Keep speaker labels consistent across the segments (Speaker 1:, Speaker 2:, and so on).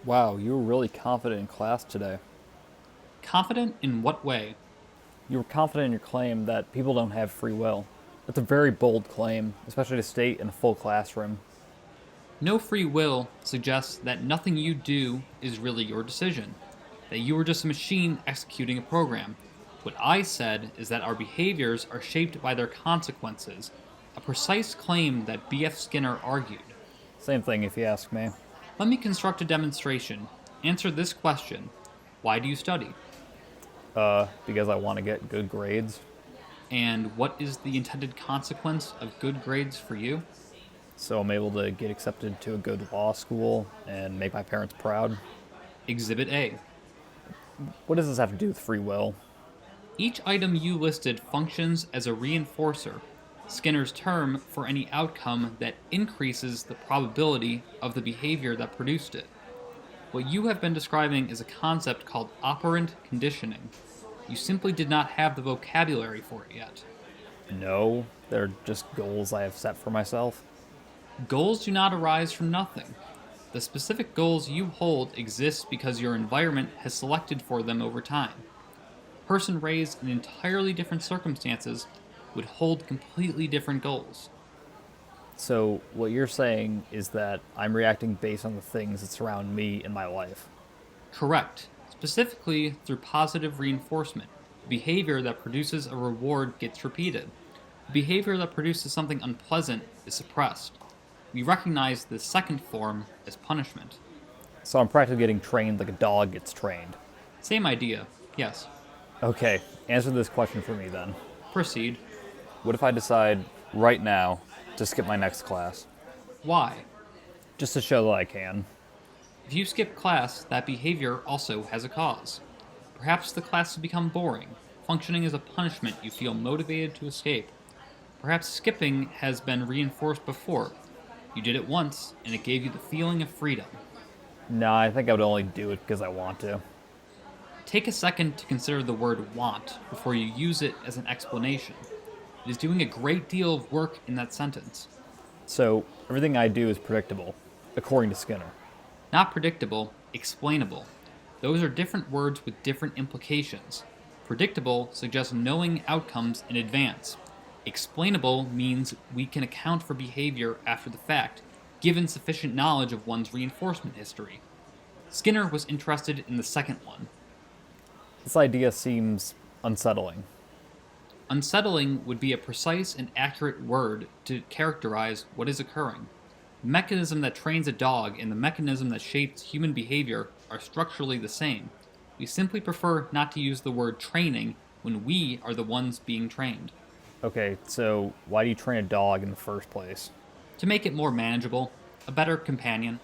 Speaker 1: Wow, you were really confident in class today.
Speaker 2: Confident in what way?
Speaker 1: You were confident in your claim that people don't have free will. That's a very bold claim, especially to state in a full classroom.
Speaker 2: No free will suggests that nothing you do is really your decision, that you are just a machine executing a program. What I said is that our behaviors are shaped by their consequences, a precise claim that B.F. Skinner argued.
Speaker 1: Same thing if you ask me.
Speaker 2: Let me construct a demonstration. Answer this question: why do you study?
Speaker 1: Because I want to get good grades,
Speaker 2: And what is the intended consequence of good grades for you?
Speaker 1: so I'm able to get accepted to a good law school and make my parents proud.
Speaker 2: Exhibit A.
Speaker 1: What does this have to do with free will?
Speaker 2: Each item you listed functions as a reinforcer, Skinner's term for any outcome that increases the probability of the behavior that produced it. What you have been describing is a concept called operant conditioning. You simply did not have the vocabulary for it yet.
Speaker 1: No, they're just goals I have set for myself.
Speaker 2: Goals do not arise from nothing. The specific goals you hold exist because your environment has selected for them over time. A person raised in entirely different circumstances would hold completely different goals.
Speaker 1: So, what you're saying is that I'm reacting based on the things that surround me in my life.
Speaker 2: Correct, specifically through positive reinforcement. Behavior that produces a reward gets repeated. Behavior that produces something unpleasant is suppressed. We recognize the second form as punishment.
Speaker 1: So, I'm practically getting trained like a dog gets trained.
Speaker 2: Same idea, yes.
Speaker 1: Okay, answer this question for me then.
Speaker 2: Proceed.
Speaker 1: What if I decide right now to skip my next class?
Speaker 2: Why?
Speaker 1: Just to show that I can.
Speaker 2: If you skip class, that behavior also has a cause. Perhaps the class has become boring, functioning as a punishment you feel motivated to escape. Perhaps skipping has been reinforced before. You did it once, and it gave you the feeling of freedom.
Speaker 1: No, I think I would only do it because I want to.
Speaker 2: Take a second to consider the word want before you use it as an explanation. It is doing a great deal of work in that sentence.
Speaker 1: So, everything I do is predictable, according to Skinner.
Speaker 2: Not predictable, explainable. Those are different words with different implications. Predictable suggests knowing outcomes in advance. Explainable means we can account for behavior after the fact, given sufficient knowledge of one's reinforcement history. Skinner was interested in the second one.
Speaker 1: This idea seems unsettling.
Speaker 2: Unsettling would be a precise and accurate word to characterize what is occurring. The mechanism that trains a dog and the mechanism that shapes human behavior are structurally the same. We simply prefer not to use the word training when we are the ones being trained.
Speaker 1: Okay, so why do you train a dog in the first place?
Speaker 2: To make it more manageable, a better companion.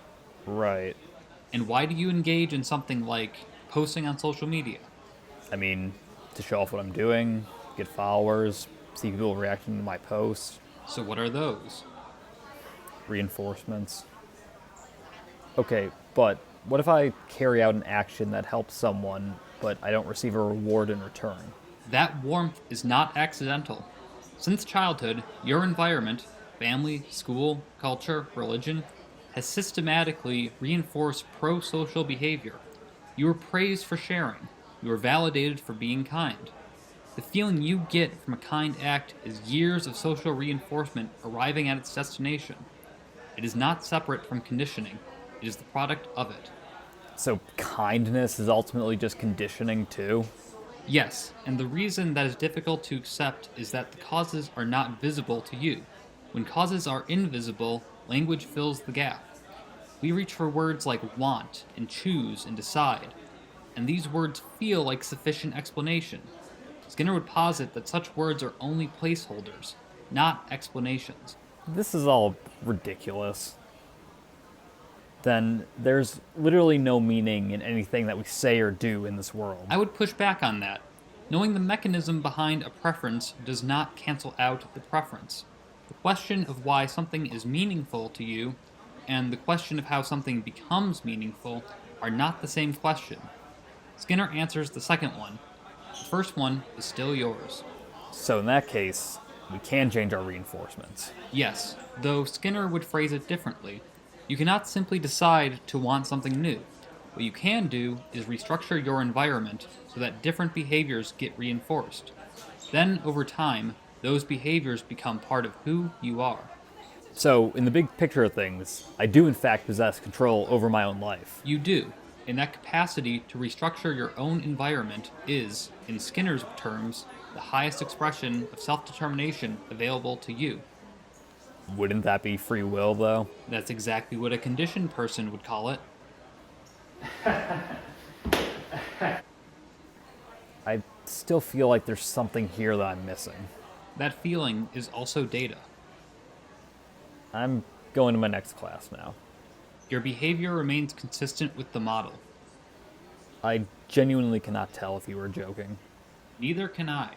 Speaker 1: Right.
Speaker 2: And why do you engage in something like posting on social media?
Speaker 1: I mean, to show off what I'm doing, get followers, see people reacting to my posts,
Speaker 2: So, what are those?
Speaker 1: reinforcements. Okay, but what if I carry out an action that helps someone, but I don't receive a reward in return?
Speaker 2: That warmth is not accidental. Since childhood, your environment, family, school, culture, religion, has systematically reinforced pro social behavior. You are praised for sharing, you are validated for being kind. The feeling you get from a kind act is years of social reinforcement arriving at its destination. It is not separate from conditioning, it is the product of it.
Speaker 1: So kindness is ultimately just conditioning too?
Speaker 2: Yes, and the reason that is difficult to accept is that the causes are not visible to you. When causes are invisible, language fills the gap. We reach for words like want and choose and decide, and these words feel like sufficient explanation. Skinner would posit that such words are only placeholders, not explanations.
Speaker 1: This is all ridiculous. Then there's literally no meaning in anything that we say or do in this world.
Speaker 2: I would push back on that. Knowing the mechanism behind a preference does not cancel out the preference. The question of why something is meaningful to you and the question of how something becomes meaningful are not the same question. Skinner answers the second one. The first one is still yours.
Speaker 1: So in that case, we can change our reinforcements.
Speaker 2: Yes, though Skinner would phrase it differently. You cannot simply decide to want something new. What you can do is restructure your environment so that different behaviors get reinforced. Then, over time, those behaviors become part of who you are.
Speaker 1: So, in the big picture of things, I do in fact possess control over my own life.
Speaker 2: You do, and that capacity to restructure your own environment is, in Skinner's terms, the highest expression of self determination available to you.
Speaker 1: Wouldn't that be free will, though?
Speaker 2: That's exactly what a conditioned person would call it.
Speaker 1: I still feel like there's something here that I'm missing.
Speaker 2: That feeling is also data.
Speaker 1: I'm going to my next class now.
Speaker 2: Your behavior remains consistent with the model.
Speaker 1: I genuinely cannot tell if you were joking.
Speaker 2: Neither can I.